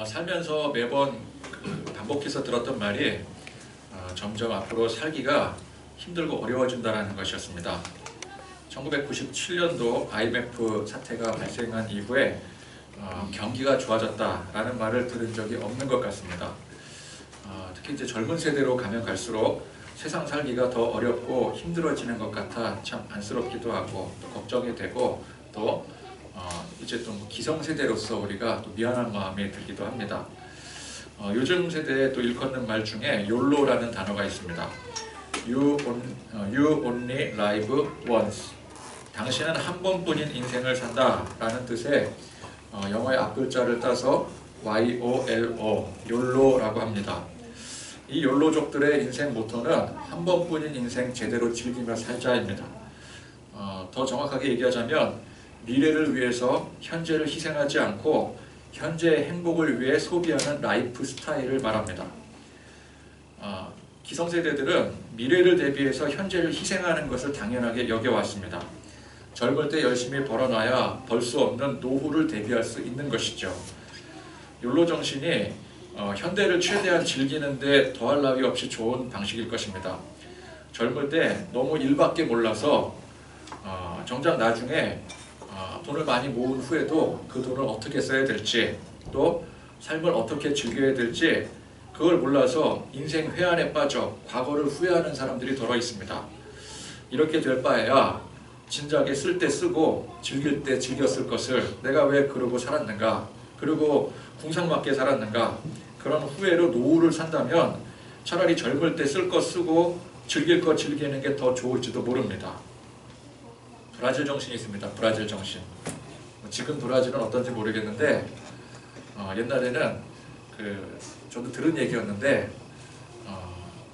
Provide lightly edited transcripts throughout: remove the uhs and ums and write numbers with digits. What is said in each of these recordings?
살면서 매번 반복해서 들었던 말이 점점 앞으로 살기가 힘들고 어려워진다는 것이었습니다. 1997년도 IMF 사태가 발생한 이후에 경기가 좋아졌다라는 말을 들은 적이 없는 것 같습니다. 특히 이제 젊은 세대로 가면 갈수록 세상 살기가 더 어렵고 힘들어지는 것 같아 참 안쓰럽기도 하고 또 걱정이 되고 또 이제 또 기성세대로서 우리가 또 미안한 마음이 들기도 합니다. 요즘 세대에 또 일컫는 말 중에 YOLO라는 단어가 있습니다. You only live once. 당신은 한 번뿐인 인생을 산다 라는 뜻의 영어의 앞글자를 따서 YOLO, YOLO라고 합니다. 이 욜로족들의 인생 모토는 한 번뿐인 인생 제대로 즐기며 살자입니다. 더 정확하게 얘기하자면 미래를 위해서 현재를 희생하지 않고 현재의 행복을 위해 소비하는 라이프 스타일을 말합니다. 기성세대들은 미래를 대비해서 현재를 희생하는 것을 당연하게 여겨왔습니다. 젊을 때 열심히 벌어놔야 벌 수 없는 노후를 대비할 수 있는 것이죠. 욜로 정신이 현대를 최대한 즐기는 데 더할 나위 없이 좋은 방식일 것입니다. 젊을 때 너무 일밖에 몰라서 정작 나중에 돈을 많이 모은 후에도 그 돈을 어떻게 써야 될지 또 삶을 어떻게 즐겨야 될지 그걸 몰라서 인생 회한에 빠져 과거를 후회하는 사람들이 더러 있습니다. 이렇게 될 바에야 진작에 쓸 때 쓰고 즐길 때 즐겼을 것을 내가 왜 그러고 살았는가, 그리고 궁상맞게 살았는가, 그런 후회로 노후를 산다면 차라리 젊을 때 쓸 거 쓰고 즐길 거 즐기는 게 더 좋을지도 모릅니다. 브라질 정신이 있습니다. 브라질 정신. 지금 브라질은 어떤지 모르겠는데 옛날에는 저도 들은 얘기였는데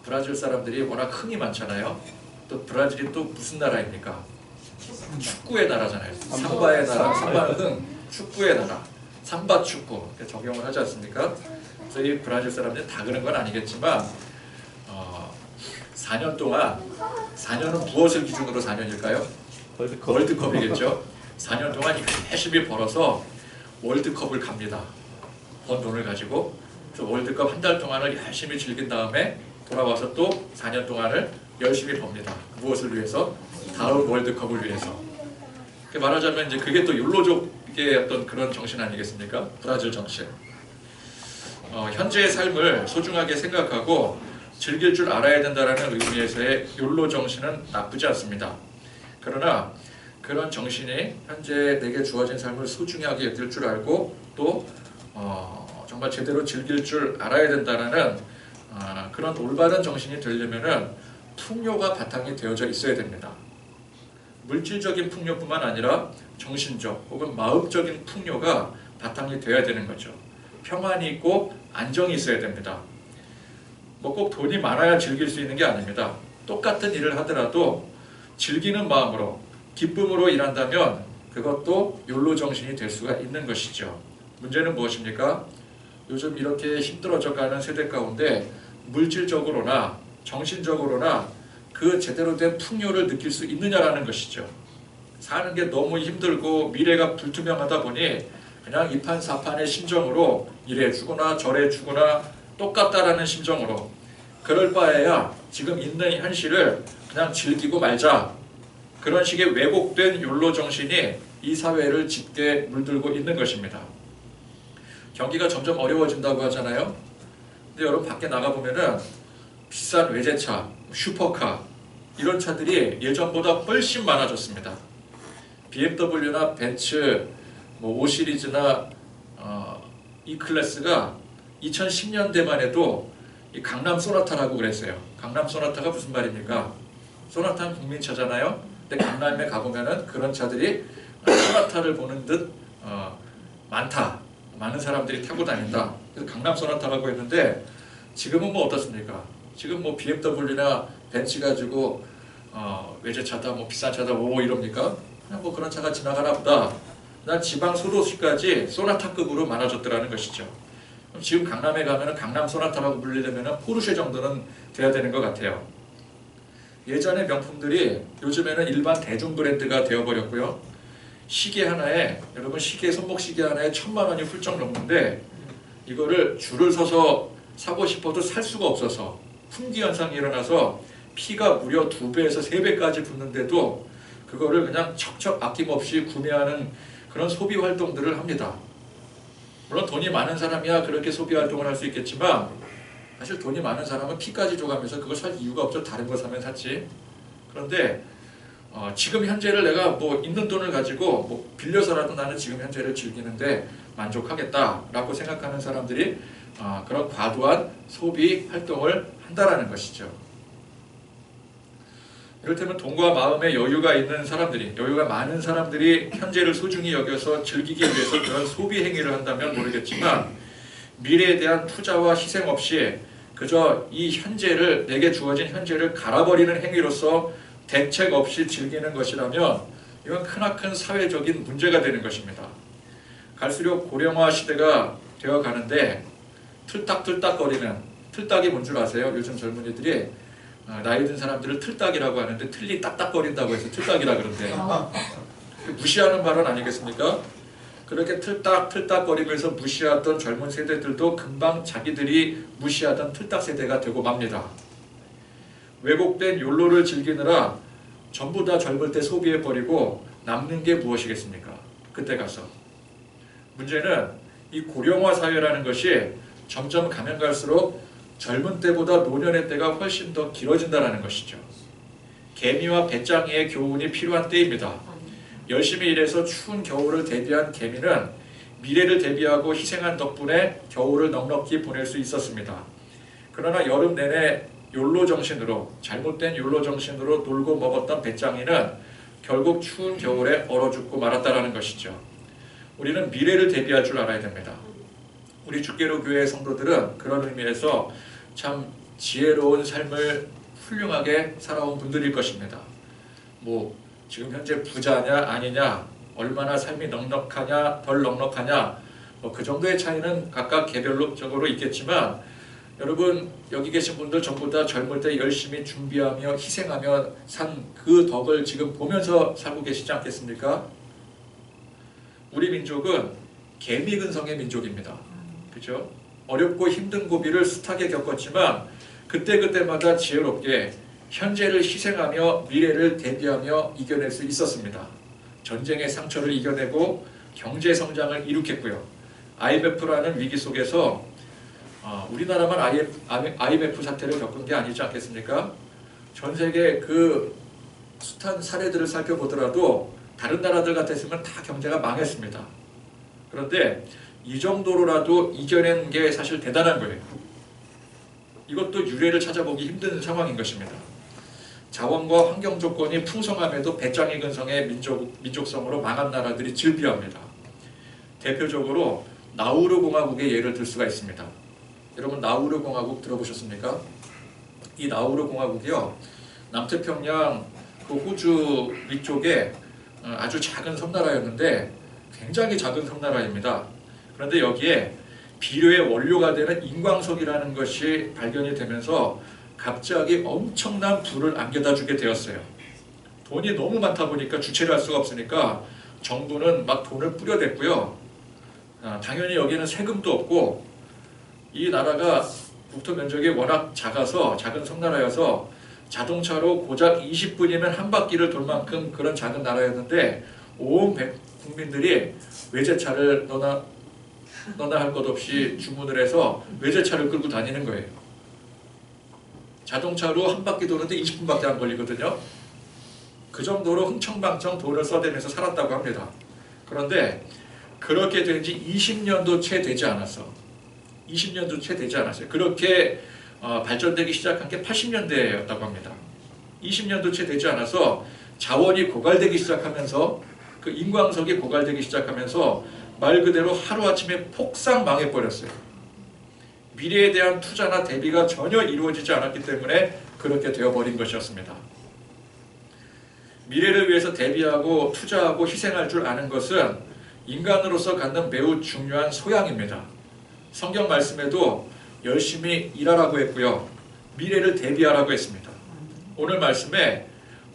브라질 사람들이 워낙 흥이 많잖아요. 또 브라질이 또 무슨 나라입니까? 축구의 나라잖아요. 삼바의 나라, 삼바는 흥, 축구의 나라, 삼바 축구 적용을 하지 않습니까? 그래서 이 브라질 사람들이 다 그런 건 아니겠지만 4년 동안, 4년은 무엇을 기준으로 4년일까요? 월드컵이겠죠. 4년 동안 열심히 벌어서 월드컵을 갑니다. 번 돈을 가지고 월드컵 한 달 동안을 열심히 즐긴 다음에 돌아와서 또 4년 동안을 열심히 법니다. 무엇을 위해서? 다음 월드컵을 위해서. 말하자면 이제 그게 또 욜로족의 어떤 그런 정신 아니겠습니까? 브라질 정신. 현재의 삶을 소중하게 생각하고 즐길 줄 알아야 된다는 의미에서의 욜로 정신은 나쁘지 않습니다. 그러나 그런 정신이 현재 내게 주어진 삶을 소중하게 여길 줄 알고 또 정말 제대로 즐길 줄 알아야 된다는 그런 올바른 정신이 되려면은 풍요가 바탕이 되어져 있어야 됩니다. 물질적인 풍요뿐만 아니라 정신적 혹은 마음적인 풍요가 바탕이 되어야 되는 거죠. 평안이 있고 안정이 있어야 됩니다. 뭐 꼭 돈이 많아야 즐길 수 있는 게 아닙니다. 똑같은 일을 하더라도 즐기는 마음으로 기쁨으로 일한다면 그것도 욜로 정신이 될 수가 있는 것이죠. 문제는 무엇입니까? 요즘 이렇게 힘들어져가는 세대 가운데 물질적으로나 정신적으로나 그 제대로 된 풍요를 느낄 수 있느냐라는 것이죠. 사는 게 너무 힘들고 미래가 불투명하다 보니 그냥 이판사판의 심정으로 이래 주거나 저래 주거나 똑같다라는 심정으로 그럴 바에야 지금 있는 현실을 그냥 즐기고 말자, 그런 식의 왜곡된 욜로 정신이 이 사회를 짙게 물들고 있는 것입니다. 경기가 점점 어려워진다고 하잖아요. 근데 여러분 밖에 나가보면은 비싼 외제차, 슈퍼카 이런 차들이 예전보다 훨씬 많아졌습니다. BMW나 벤츠, 뭐 5 시리즈나 E 클래스가 2010년대만 해도 이 강남 소나타라고 그랬어요. 강남 소나타가 무슨 말입니까? 소나타는 국민차잖아요. 근데 강남에 가보면은 그런 차들이 소나타를 보는 듯 많다. 많은 사람들이 타고 다닌다. 그래서 강남 소나타라고 했는데 지금은 뭐 어떻습니까? 지금 뭐 BMW나 벤츠 가지고 외제차다, 뭐 비싼 차다, 뭐 이럽니까? 그냥 뭐 그런 차가 지나가나 보다. 난 지방 소도시까지 소나타급으로 많아졌더라는 것이죠. 그럼 지금 강남에 가면은 강남 소나타라고 불리려면은 포르쉐 정도는 돼야 되는 것 같아요. 예전의 명품들이 요즘에는 일반 대중 브랜드가 되어버렸고요. 시계 하나에, 여러분 시계, 손목 시계 하나에 1000만 원이 훌쩍 넘는데 이거를 줄을 서서 사고 싶어도 살 수가 없어서 품귀 현상이 일어나서 피가 무려 2배에서 3배까지 붙는데도 그거를 그냥 척척 아낌없이 구매하는 그런 소비 활동들을 합니다. 물론 돈이 많은 사람이야 그렇게 소비 활동을 할 수 있겠지만 사실 돈이 많은 사람은 피까지 줘가면서 그걸 살 이유가 없죠. 다른 거 사면 샀지. 그런데 지금 현재를 내가 뭐 있는 돈을 가지고 뭐 빌려서라도 나는 지금 현재를 즐기는데 만족하겠다라고 생각하는 사람들이 그런 과도한 소비 활동을 한다라는 것이죠. 이를테면 돈과 마음에 여유가 있는 사람들이, 여유가 많은 사람들이 현재를 소중히 여겨서 즐기기 위해서 그런 소비 행위를 한다면 모르겠지만 미래에 대한 투자와 희생 없이 그저 이 현재를, 내게 주어진 현재를 갈아버리는 행위로서 대책 없이 즐기는 것이라면 이건 크나큰 사회적인 문제가 되는 것입니다. 갈수록 고령화 시대가 되어가는데 틀딱틀딱거리는, 틀딱이 뭔 줄 아세요? 요즘 젊은이들이 나이 든 사람들을 틀딱이라고 하는데 틀리 딱딱거린다고 해서 틀딱이라 그런데 무시하는 발언 아니겠습니까? 그렇게 틀딱틀딱거리면서 무시하던 젊은 세대들도 금방 자기들이 무시하던 틀딱 세대가 되고 맙니다. 왜곡된 욜로를 즐기느라 전부 다 젊을 때 소비해버리고 남는 게 무엇이겠습니까? 그때 가서. 문제는 이 고령화 사회라는 것이 점점 가면 갈수록 젊은 때보다 노년의 때가 훨씬 더 길어진다는 것이죠. 개미와 배짱이의 교훈이 필요한 때입니다. 열심히 일해서 추운 겨울을 대비한 개미는 미래를 대비하고 희생한 덕분에 겨울을 넉넉히 보낼 수 있었습니다. 그러나 여름 내내 욜로 정신으로, 잘못된 욜로 정신으로 놀고 먹었던 배짱이는 결국 추운 겨울에 얼어 죽고 말았다는 것이죠. 우리는 미래를 대비할 줄 알아야 됩니다. 우리 주께로 교회의 성도들은 그런 의미에서 참 지혜로운 삶을 훌륭하게 살아온 분들일 것입니다. 뭐 지금 현재 부자냐 아니냐, 얼마나 삶이 넉넉하냐 덜 넉넉하냐, 뭐 그 정도의 차이는 각각 개별적으로 있겠지만 여러분 여기 계신 분들 전부 다 젊을 때 열심히 준비하며 희생하며 산 그 덕을 지금 보면서 살고 계시지 않겠습니까? 우리 민족은 개미근성의 민족입니다. 그렇죠? 어렵고 힘든 고비를 숱하게 겪었지만 그때그때마다 지혜롭게 현재를 희생하며 미래를 대비하며 이겨낼 수 있었습니다. 전쟁의 상처를 이겨내고 경제성장을 이룩했고요. IMF라는 위기 속에서 우리나라만 IMF 사태를 겪은 게 아니지 않겠습니까? 전 세계 그 숱한 사례들을 살펴보더라도 다른 나라들 같았으면 다 경제가 망했습니다. 그런데 이 정도로라도 이겨낸 게 사실 대단한 거예요. 이것도 유례를 찾아보기 힘든 상황인 것입니다. 자원과 환경 조건이 풍성함에도 배짱이 근성의 민족성으로 망한 나라들이 즐비합니다. 대표적으로 나우루 공화국의 예를 들 수가 있습니다. 여러분 나우루 공화국 들어보셨습니까? 이 나우루 공화국이요, 남태평양 그 호주 위쪽에 아주 작은 섬나라였는데 굉장히 작은 섬나라입니다. 그런데 여기에 비료의 원료가 되는 인광석이라는 것이 발견이 되면서 갑자기 엄청난 부를 안겨다 주게 되었어요. 돈이 너무 많다 보니까 주체를 할 수가 없으니까 정부는 막 돈을 뿌려댔고요. 당연히 여기는 세금도 없고 이 나라가 국토 면적이 워낙 작아서, 작은 섬나라여서 자동차로 고작 20분이면 한 바퀴를 돌 만큼 그런 작은 나라였는데 온 국민들이 외제차를 너나 할 것 없이 주문을 해서 외제차를 끌고 다니는 거예요. 자동차로 한 바퀴 도는데 20분밖에 안 걸리거든요. 그 정도로 흥청망청 돈을 써대면서 살았다고 합니다. 그런데 그렇게 된 지 20년도 채 되지 않았어. 20년도 채 되지 않았어요. 그렇게 발전되기 시작한 게 80년대였다고 합니다. 20년도 채 되지 않아서 자원이 고갈되기 시작하면서, 그 인광석이 고갈되기 시작하면서 말 그대로 하루아침에 폭삭 망해버렸어요. 미래에 대한 투자나 대비가 전혀 이루어지지 않았기 때문에 그렇게 되어버린 것이었습니다. 미래를 위해서 대비하고 투자하고 희생할 줄 아는 것은 인간으로서 갖는 매우 중요한 소양입니다. 성경 말씀에도 열심히 일하라고 했고요. 미래를 대비하라고 했습니다. 오늘 말씀에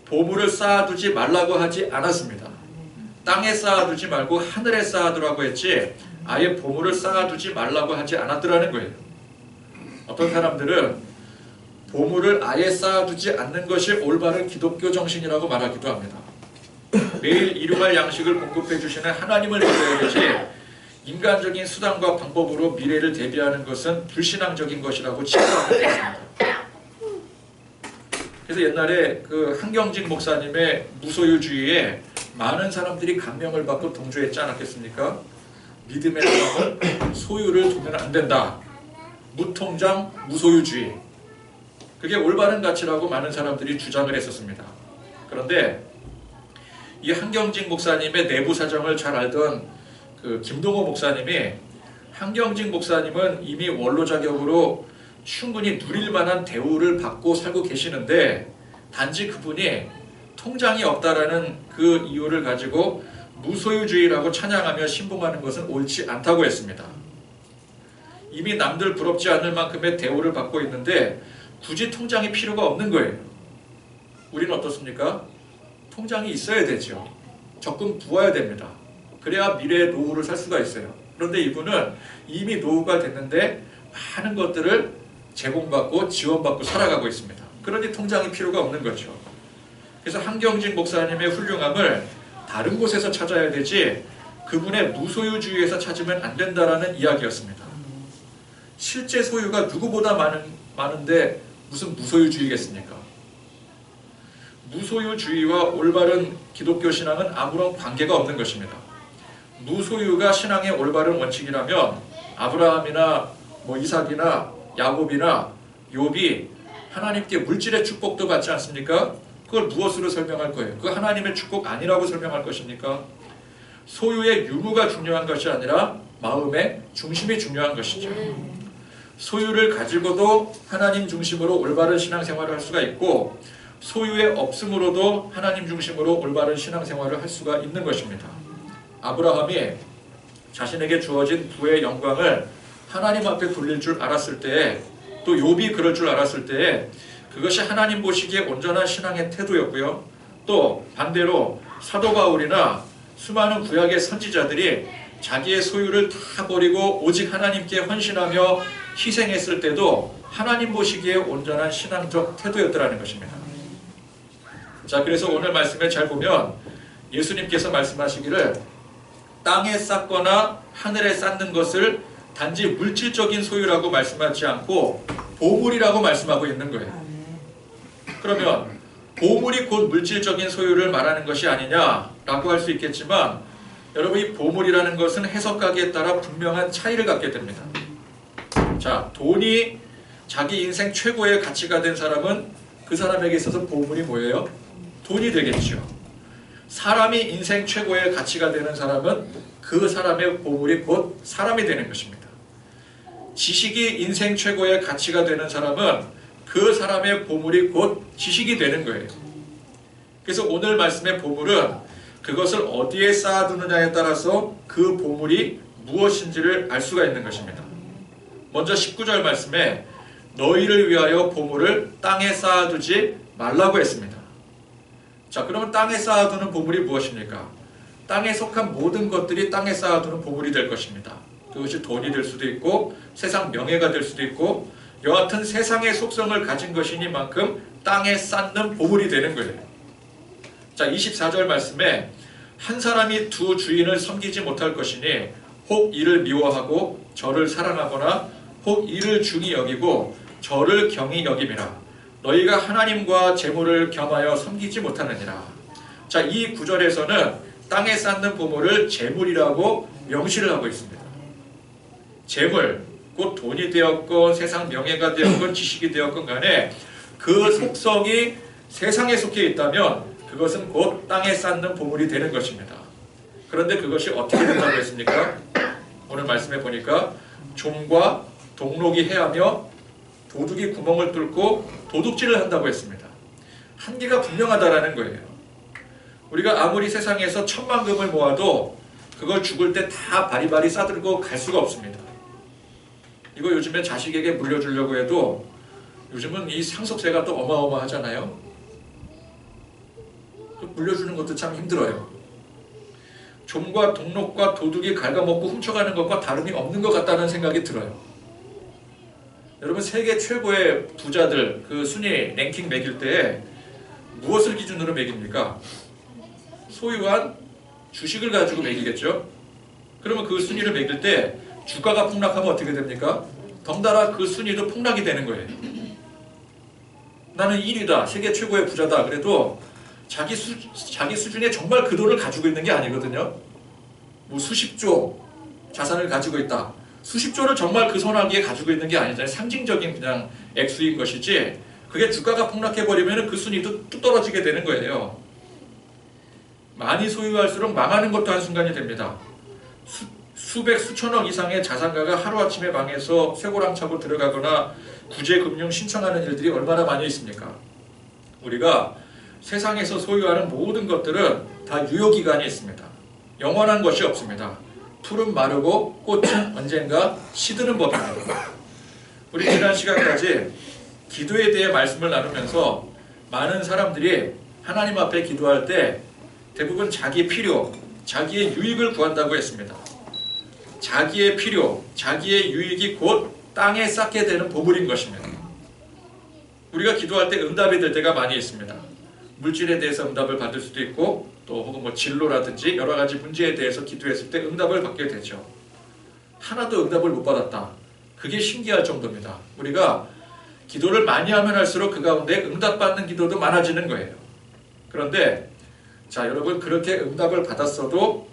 보물을 쌓아두지 말라고 하지 않았습니다. 땅에 쌓아두지 말고 하늘에 쌓아두라고 했지 아예 보물을 쌓아두지 말라고 하지 않았더라는 거예요. 어떤 사람들은 보물을 아예 쌓아두지 않는 것이 올바른 기독교 정신이라고 말하기도 합니다. 매일 일용할 양식을 공급해 주시는 하나님을 믿어야 되지 인간적인 수단과 방법으로 미래를 대비하는 것은 불신앙적인 것이라고 치부하고 있습니다. 그래서 옛날에 그 한경직 목사님의 무소유주의에 많은 사람들이 감명을 받고 동조했지 않았겠습니까? 믿음의 사람은 소유를 두면 안 된다. 무통장, 무소유주의. 그게 올바른 가치라고 많은 사람들이 주장을 했었습니다. 그런데 이 한경직 목사님의 내부 사정을 잘 알던 그 김동호 목사님이, 한경직 목사님은 이미 원로 자격으로 충분히 누릴 만한 대우를 받고 살고 계시는데 단지 그분이 통장이 없다라는 그 이유를 가지고 무소유주의라고 찬양하며 신봉하는 것은 옳지 않다고 했습니다. 이미 남들 부럽지 않을 만큼의 대우를 받고 있는데 굳이 통장이 필요가 없는 거예요. 우리는 어떻습니까? 통장이 있어야 되죠. 적금 부어야 됩니다. 그래야 미래의 노후를 살 수가 있어요. 그런데 이분은 이미 노후가 됐는데 많은 것들을 제공받고 지원받고 살아가고 있습니다. 그러니 통장이 필요가 없는 거죠. 그래서 한경직 목사님의 훌륭함을 다른 곳에서 찾아야 되지 그분의 무소유주의에서 찾으면 안 된다라는 이야기였습니다. 실제 소유가 누구보다 많은데 무슨 무소유주의겠습니까? 무소유주의와 올바른 기독교 신앙은 아무런 관계가 없는 것입니다. 무소유가 신앙의 올바른 원칙이라면 아브라함이나 이삭이나 야곱이나 욥이 하나님께 물질의 축복도 받지 않습니까? 그걸 무엇으로 설명할 거예요? 그 하나님의 축복 아니라고 설명할 것입니까? 소유의 유무가 중요한 것이 아니라 마음의 중심이 중요한 것이죠. 소유를 가지고도 하나님 중심으로 올바른 신앙생활을 할 수가 있고 소유의 없음으로도 하나님 중심으로 올바른 신앙생활을 할 수가 있는 것입니다. 아브라함이 자신에게 주어진 부의 영광을 하나님 앞에 돌릴 줄 알았을 때에, 또 욥이 그럴 줄 알았을 때에 그것이 하나님 보시기에 온전한 신앙의 태도였고요. 또 반대로 사도 바울이나 수많은 구약의 선지자들이 자기의 소유를 다 버리고 오직 하나님께 헌신하며 희생했을 때도 하나님 보시기에 온전한 신앙적 태도였더라는 것입니다. 자, 그래서 오늘 말씀을 잘 보면 예수님께서 말씀하시기를 땅에 쌓거나 하늘에 쌓는 것을 단지 물질적인 소유라고 말씀하지 않고 보물이라고 말씀하고 있는 거예요. 그러면 보물이 곧 물질적인 소유를 말하는 것이 아니냐라고 할 수 있겠지만 여러분, 이 보물이라는 것은 해석하기에 따라 분명한 차이를 갖게 됩니다. 자, 돈이 자기 인생 최고의 가치가 된 사람은 그 사람에게 있어서 보물이 뭐예요? 돈이 되겠죠. 사람이 인생 최고의 가치가 되는 사람은 그 사람의 보물이 곧 사람이 되는 것입니다. 지식이 인생 최고의 가치가 되는 사람은 그 사람의 보물이 곧 지식이 되는 거예요. 그래서 오늘 말씀의 보물은 그것을 어디에 쌓아두느냐에 따라서 그 보물이 무엇인지를 알 수가 있는 것입니다. 먼저 19절 말씀에 너희를 위하여 보물을 땅에 쌓아두지 말라고 했습니다. 자, 그러면 땅에 쌓아두는 보물이 무엇입니까? 땅에 속한 모든 것들이 땅에 쌓아두는 보물이 될 것입니다. 그것이 돈이 될 수도 있고 세상 명예가 될 수도 있고 여하튼 세상의 속성을 가진 것이니만큼 땅에 쌓는 보물이 되는 거예요. 자, 24절 말씀에 한 사람이 두 주인을 섬기지 못할 것이니 혹 이를 미워하고 저를 사랑하거나 혹 이를 중히 여기고 저를 경히 여김이라. 너희가 하나님과 재물을 겸하여 섬기지 못하느니라. 자, 이 구절에서는 땅에 쌓는 보물을 재물이라고 명시를 하고 있습니다. 재물, 곧 돈이 되었건 세상 명예가 되었건 지식이 되었건 간에 그 속성이 세상에 속해 있다면 그것은 곧 땅에 쌓는 보물이 되는 것입니다. 그런데 그것이 어떻게 된다고 했습니까? 오늘 말씀해 보니까 종과 동록이 해하며 도둑이 구멍을 뚫고 도둑질을 한다고 했습니다. 한계가 분명하다라는 거예요. 우리가 아무리 세상에서 1000만 금을 모아도 그걸 죽을 때 다 바리바리 싸들고 갈 수가 없습니다. 이거 요즘에 자식에게 물려주려고 해도 요즘은 이 상속세가 또 어마어마하잖아요. 물려주는 것도 참 힘들어요. 좀과 동록과 도둑이 갉아먹고 훔쳐가는 것과 다름이 없는 것 같다는 생각이 들어요. 여러분 세계 최고의 부자들 그 순위 랭킹 매길 때 무엇을 기준으로 매깁니까? 소유한 주식을 가지고 매기겠죠? 그러면 그 순위를 매길 때 주가가 폭락하면 어떻게 됩니까? 덩달아 그 순위도 폭락이 되는 거예요. 나는 1위다, 세계 최고의 부자다. 그래도 자기 수준에 정말 그 돈을 가지고 있는 게 아니거든요. 뭐 수십조 자산을 가지고 있다. 수십조를 정말 그 소나기에 가지고 있는 게 아니잖아요. 상징적인 그냥 액수인 것이지 그게 주가가 폭락해버리면 그 순위도 뚝 떨어지게 되는 거예요. 많이 소유할수록 망하는 것도 한순간이 됩니다. 수백 수천억 이상의 자산가가 하루아침에 망해서 쇠고랑 차고 들어가거나 구제금융 신청하는 일들이 얼마나 많이 있습니까? 우리가 세상에서 소유하는 모든 것들은 다 유효기간이 있습니다. 영원한 것이 없습니다. 풀은 마르고 꽃은 언젠가 시드는 법입니다. 우리 지난 시간까지 기도에 대해 말씀을 나누면서 많은 사람들이 하나님 앞에 기도할 때 대부분 자기 필요, 자기의 유익을 구한다고 했습니다. 자기의 필요, 자기의 유익이 곧 땅에 쌓게 되는 보물인 것입니다. 우리가 기도할 때 응답이 될 때가 많이 있습니다. 물질에 대해서 응답을 받을 수도 있고 또 혹은 뭐 진로라든지 여러 가지 문제에 대해서 기도했을 때 응답을 받게 되죠. 하나도 응답을 못 받았다. 그게 신기할 정도입니다. 우리가 기도를 많이 하면 할수록 그 가운데 응답받는 기도도 많아지는 거예요. 그런데 자 여러분 그렇게 응답을 받았어도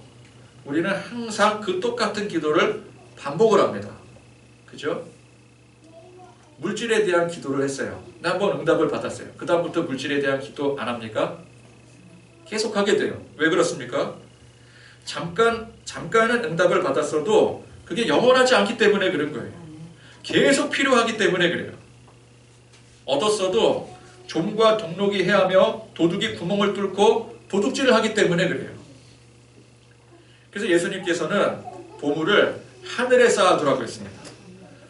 우리는 항상 그 똑같은 기도를 반복을 합니다. 그죠? 물질에 대한 기도를 했어요. 한번 응답을 받았어요. 그 다음부터 물질에 대한 기도 안 합니까? 계속 하게 돼요. 왜 그렇습니까? 잠깐은 응답을 받았어도 그게 영원하지 않기 때문에 그런 거예요. 계속 필요하기 때문에 그래요. 얻었어도 좀과 동록이 해하며 도둑이 구멍을 뚫고 도둑질을 하기 때문에 그래요. 그래서 예수님께서는 보물을 하늘에 쌓아두라고 했습니다.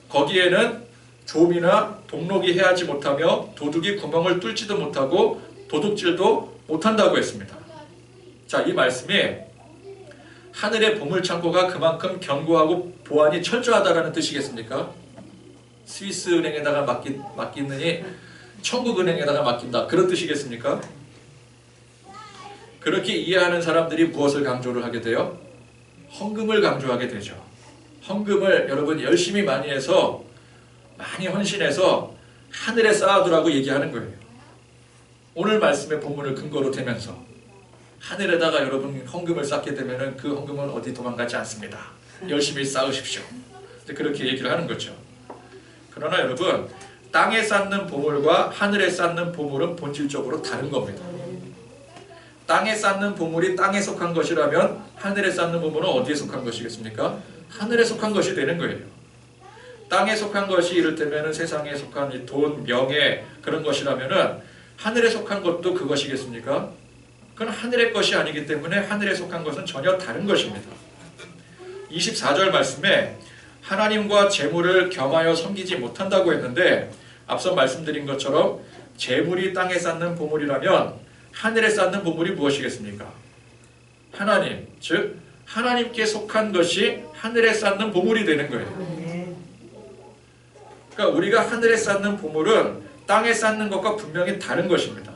거기에는 좀이나 동록이 해하지 못하며 도둑이 구멍을 뚫지도 못하고 도둑질도 못한다고 했습니다. 자, 이 말씀이 하늘의 보물창고가 그만큼 견고하고 보안이 철저하다는 뜻이겠습니까? 스위스은행에다가 맡기느니 천국은행에다가 맡긴다. 그런 뜻이겠습니까? 그렇게 이해하는 사람들이 무엇을 강조를 하게 돼요? 헌금을 강조하게 되죠. 헌금을 여러분 열심히 많이 해서 많이 헌신해서 하늘에 쌓아두라고 얘기하는 거예요. 오늘 말씀의 본문을 근거로 대면서 하늘에다가 여러분 헌금을 쌓게 되면 그 헌금은 어디 도망가지 않습니다. 열심히 쌓으십시오. 그렇게 얘기를 하는 거죠. 그러나 여러분 땅에 쌓는 보물과 하늘에 쌓는 보물은 본질적으로 다른 겁니다. 땅에 쌓는 보물이 땅에 속한 것이라면 하늘에 쌓는 보물은 어디에 속한 것이겠습니까? 하늘에 속한 것이 되는 거예요. 땅에 속한 것이 이를테면 세상에 속한 이 돈, 명예 그런 것이라면 하늘에 속한 것도 그것이겠습니까? 그건 하늘의 것이 아니기 때문에 하늘에 속한 것은 전혀 다른 것입니다. 24절 말씀에 하나님과 재물을 겸하여 섬기지 못한다고 했는데 앞서 말씀드린 것처럼 재물이 땅에 쌓는 보물이라면 하늘에 쌓는 보물이 무엇이겠습니까? 하나님, 즉 하나님께 속한 것이 하늘에 쌓는 보물이 되는 거예요. 그러니까 우리가 하늘에 쌓는 보물은 땅에 쌓는 것과 분명히 다른 것입니다.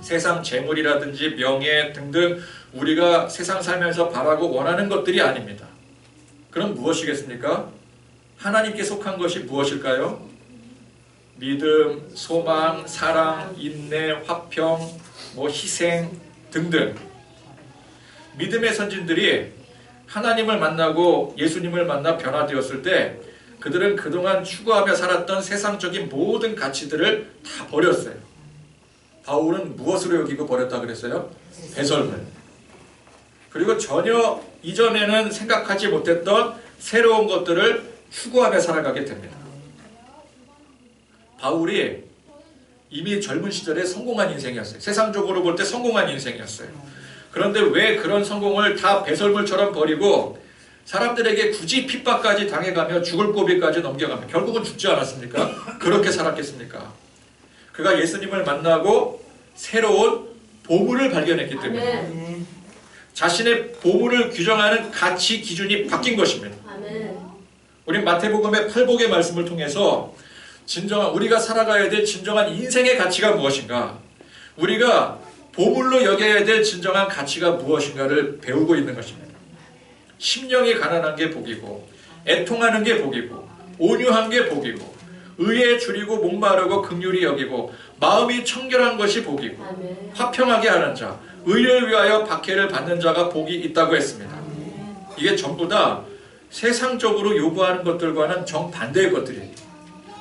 세상 재물이라든지 명예 등등 우리가 세상 살면서 바라고 원하는 것들이 아닙니다. 그럼 무엇이겠습니까? 하나님께 속한 것이 무엇일까요? 믿음, 소망, 사랑, 인내, 화평, 희생 등등. 믿음의 선진들이 하나님을 만나고 예수님을 만나 변화되었을 때 그들은 그동안 추구하며 살았던 세상적인 모든 가치들을 다 버렸어요. 바울은 무엇으로 여기고 버렸다 그랬어요? 배설물. 그리고 전혀 이전에는 생각하지 못했던 새로운 것들을 추구하며 살아가게 됩니다. 바울이 이미 젊은 시절에 성공한 인생이었어요. 세상적으로 볼 때 성공한 인생이었어요. 그런데 왜 그런 성공을 다 배설물처럼 버리고 사람들에게 굳이 핍박까지 당해가며 죽을 고비까지 넘겨가며 결국은 죽지 않았습니까? 그렇게 살았겠습니까? 그가 예수님을 만나고 새로운 보물을 발견했기 때문에 자신의 보물을 규정하는 가치 기준이 바뀐 것입니다. 아멘. 우리 마태복음의 팔복의 말씀을 통해서 진정한 우리가 살아가야 될 진정한 인생의 가치가 무엇인가, 우리가 보물로 여겨야 될 진정한 가치가 무엇인가를 배우고 있는 것입니다. 심령이 가난한 게 복이고, 애통하는 게 복이고, 온유한 게 복이고, 의에 줄이고 목마르고 긍휼히 여기고, 마음이 청결한 것이 복이고, 아멘. 화평하게 하는 자, 의를 위하여 박해를 받는 자가 복이 있다고 했습니다. 이게 전부 다 세상적으로 요구하는 것들과는 정반대의 것들이에요.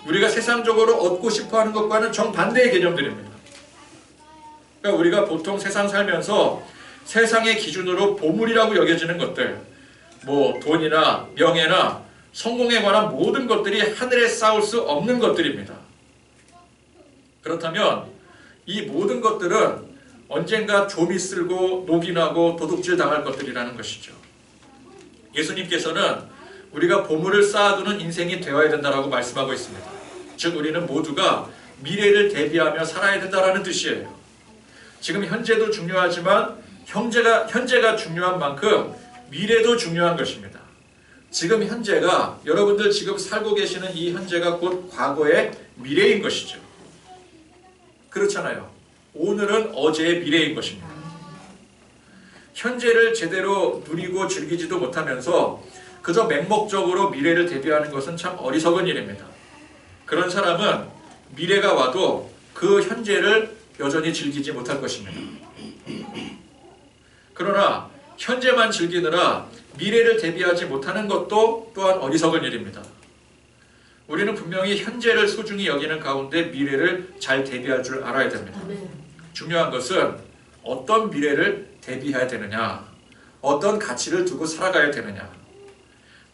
우리가 세상적으로 얻고 싶어하는 것과는 정반대의 개념들입니다. 그러니까 우리가 보통 세상 살면서 세상의 기준으로 보물이라고 여겨지는 것들, 뭐 돈이나 명예나 성공에 관한 모든 것들이 하늘에 쌓을 수 없는 것들입니다. 그렇다면 이 모든 것들은 언젠가 좀이 쓸고 녹인하고 도둑질 당할 것들이라는 것이죠. 예수님께서는 우리가 보물을 쌓아두는 인생이 되어야 된다고 말씀하고 있습니다. 즉 우리는 모두가 미래를 대비하며 살아야 된다는 뜻이에요. 지금 현재도 중요하지만 현재가 중요한 만큼 미래도 중요한 것입니다. 지금 현재가, 여러분들 지금 살고 계시는 이 현재가 곧 과거의 미래인 것이죠. 그렇잖아요. 오늘은 어제의 미래인 것입니다. 현재를 제대로 누리고 즐기지도 못하면서 그저 맹목적으로 미래를 대비하는 것은 참 어리석은 일입니다. 그런 사람은 미래가 와도 그 현재를 여전히 즐기지 못할 것입니다. 그러나 현재만 즐기느라 미래를 대비하지 못하는 것도 또한 어리석은 일입니다. 우리는 분명히 현재를 소중히 여기는 가운데 미래를 잘 대비할 줄 알아야 됩니다. 중요한 것은 어떤 미래를 대비해야 되느냐, 어떤 가치를 두고 살아가야 되느냐,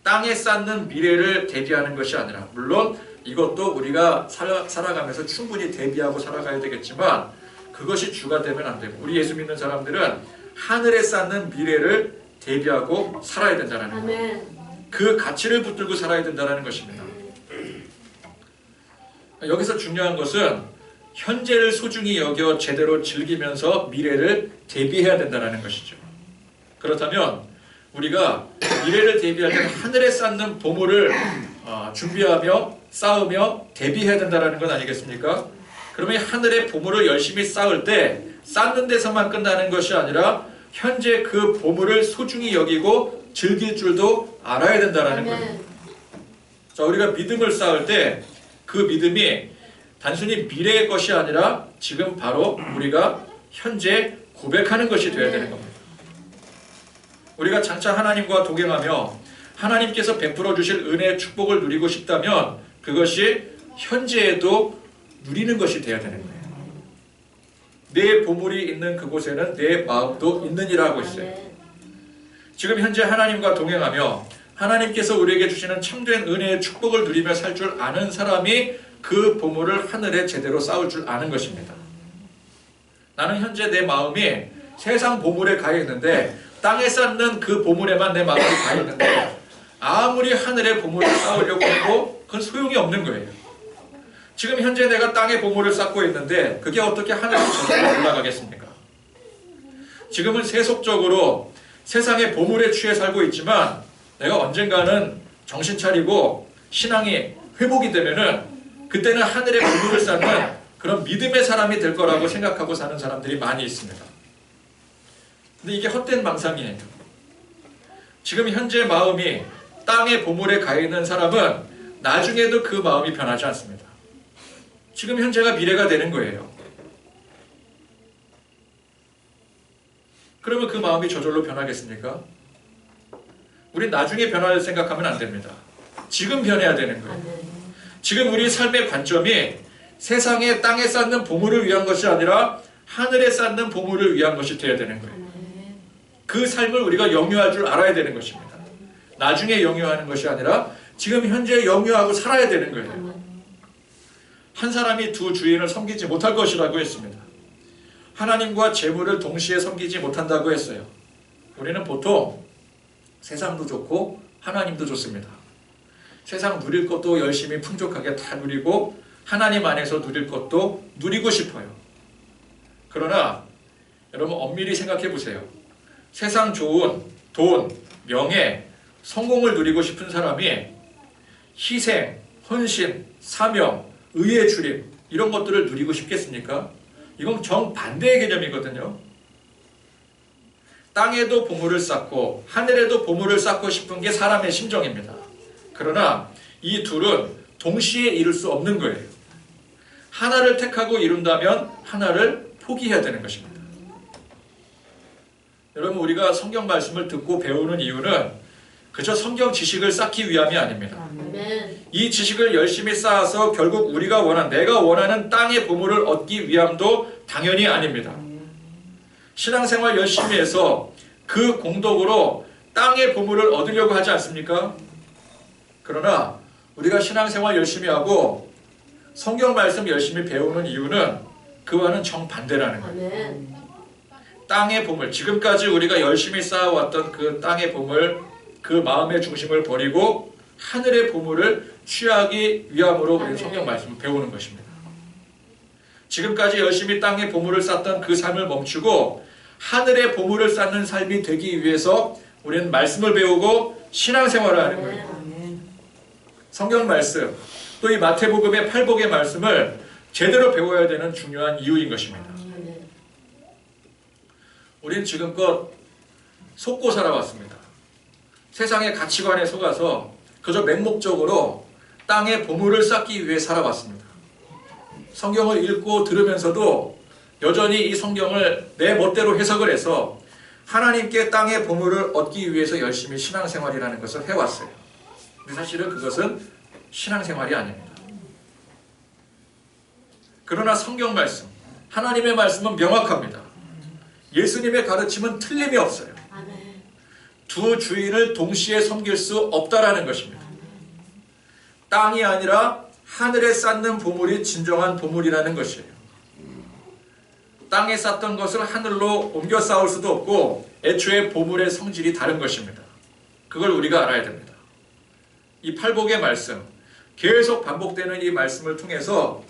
땅에 쌓는 미래를 대비하는 것이 아니라, 물론 이것도 우리가 살아가면서 충분히 대비하고 살아가야 되겠지만 그것이 주가 되면 안 되고, 우리 예수 믿는 사람들은 하늘에 쌓는 미래를 대비하고 살아야 된다는 거예요. 그 가치를 붙들고 살아야 된다는 것입니다. 여기서 중요한 것은 현재를 소중히 여겨 제대로 즐기면서 미래를 대비해야 된다는 것이죠. 그렇다면 우리가 미래를 대비할 때는 하늘에 쌓는 보물을 준비하며 쌓으며 대비해야 된다는 건 아니겠습니까? 그러면 하늘의 보물을 열심히 쌓을 때 쌓는 데서만 끝나는 것이 아니라 현재 그 보물을 소중히 여기고 즐길 줄도 알아야 된다는 거예요. 자, 우리가 믿음을 쌓을 때 그 믿음이 단순히 미래의 것이 아니라 지금 바로 우리가 현재 고백하는 것이 되어야 되는 겁니다. 우리가 장차 하나님과 동행하며 하나님께서 베풀어 주실 은혜의 축복을 누리고 싶다면 그것이 현재에도 누리는 것이 되어야 되는 거예요. 내 보물이 있는 그곳에는 내 마음도 있느니라 하고 있어요. 지금 현재 하나님과 동행하며 하나님께서 우리에게 주시는 참된 은혜의 축복을 누리며 살 줄 아는 사람이 그 보물을 하늘에 제대로 쌓을 줄 아는 것입니다. 나는 현재 내 마음이 세상 보물에 가 있는데, 땅에 쌓는 그 보물에만 내 마음이 가 있는데 아무리 하늘의 보물을 쌓으려고 해도 그건 소용이 없는 거예요. 지금 현재 내가 땅의 보물을 쌓고 있는데 그게 어떻게 하늘로 저절로 올라가겠습니까? 지금은 세속적으로 세상의 보물에 취해 살고 있지만 내가 언젠가는 정신 차리고 신앙이 회복이 되면은 그때는 하늘의 보물을 쌓는 그런 믿음의 사람이 될 거라고 생각하고 사는 사람들이 많이 있습니다. 근데 이게 헛된 망상이에요. 지금 현재 마음이 땅의 보물에 가 있는 사람은 나중에도 그 마음이 변하지 않습니다. 지금 현재가 미래가 되는 거예요. 그러면 그 마음이 저절로 변하겠습니까? 우리 나중에 변할 생각하면 안 됩니다. 지금 변해야 되는 거예요. 지금 우리 삶의 관점이 세상에 땅에 쌓는 보물을 위한 것이 아니라 하늘에 쌓는 보물을 위한 것이 되어야 되는 거예요. 그 삶을 우리가 영유할 줄 알아야 되는 것입니다. 나중에 영유하는 것이 아니라 지금 현재 영유하고 살아야 되는 거예요. 한 사람이 두 주인을 섬기지 못할 것이라고 했습니다. 하나님과 재물을 동시에 섬기지 못한다고 했어요. 우리는 보통 세상도 좋고 하나님도 좋습니다. 세상 누릴 것도 열심히 풍족하게 다 누리고 하나님 안에서 누릴 것도 누리고 싶어요. 그러나 여러분 엄밀히 생각해 보세요. 세상 좋은 돈, 명예, 성공을 누리고 싶은 사람이 희생, 헌신, 사명, 의의 주림 이런 것들을 누리고 싶겠습니까? 이건 정반대의 개념이거든요. 땅에도 보물을 쌓고 하늘에도 보물을 쌓고 싶은 게 사람의 심정입니다. 그러나 이 둘은 동시에 이룰 수 없는 거예요. 하나를 택하고 이룬다면 하나를 포기해야 되는 것입니다. 여러분, 우리가 성경 말씀을 듣고 배우는 이유는 그저 성경 지식을 쌓기 위함이 아닙니다. 이 지식을 열심히 쌓아서 결국 내가 원하는 땅의 보물을 얻기 위함도 당연히 아닙니다. 신앙생활 열심히 해서 그 공덕으로 땅의 보물을 얻으려고 하지 않습니까? 그러나 우리가 신앙생활 열심히 하고 성경 말씀 열심히 배우는 이유는 그와는 정반대라는 거예요. 땅의 보물, 지금까지 우리가 열심히 쌓아왔던 그 땅의 보물, 그 마음의 중심을 버리고 하늘의 보물을 취하기 위함으로 우리는 성경 말씀을 배우는 것입니다. 지금까지 열심히 땅의 보물을 쌓던 그 삶을 멈추고 하늘의 보물을 쌓는 삶이 되기 위해서 우리는 말씀을 배우고 신앙생활을 하는 거예요. 성경 말씀, 또 이 마태복음의 팔복의 말씀을 제대로 배워야 되는 중요한 이유인 것입니다. 우리는 지금껏 속고 살아왔습니다. 세상의 가치관에 속아서 그저 맹목적으로 땅의 보물을 쌓기 위해 살아왔습니다. 성경을 읽고 들으면서도 여전히 이 성경을 내 멋대로 해석을 해서 하나님께 땅의 보물을 얻기 위해서 열심히 신앙생활이라는 것을 해왔어요. 근데 사실은 그것은 신앙생활이 아닙니다. 그러나 성경 말씀, 하나님의 말씀은 명확합니다. 예수님의 가르침은 틀림이 없어요. 두 주인을 동시에 섬길 수 없다라는 것입니다. 땅이 아니라 하늘에 쌓는 보물이 진정한 보물이라는 것이에요. 땅에 쌓던 것을 하늘로 옮겨 쌓을 수도 없고 애초에 보물의 성질이 다른 것입니다. 그걸 우리가 알아야 됩니다. 이 팔복의 말씀, 계속 반복되는 이 말씀을 통해서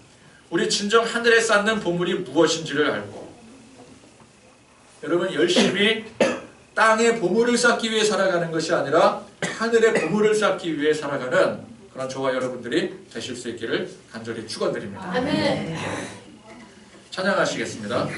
우리 진정 하늘에 쌓는 보물이 무엇인지를 알고 여러분 열심히 땅의 보물을 쌓기 위해 살아가는 것이 아니라 하늘의 보물을 쌓기 위해 살아가는 그런 저와 여러분들이 되실 수 있기를 간절히 축원드립니다. 아멘. 찬양하시겠습니다.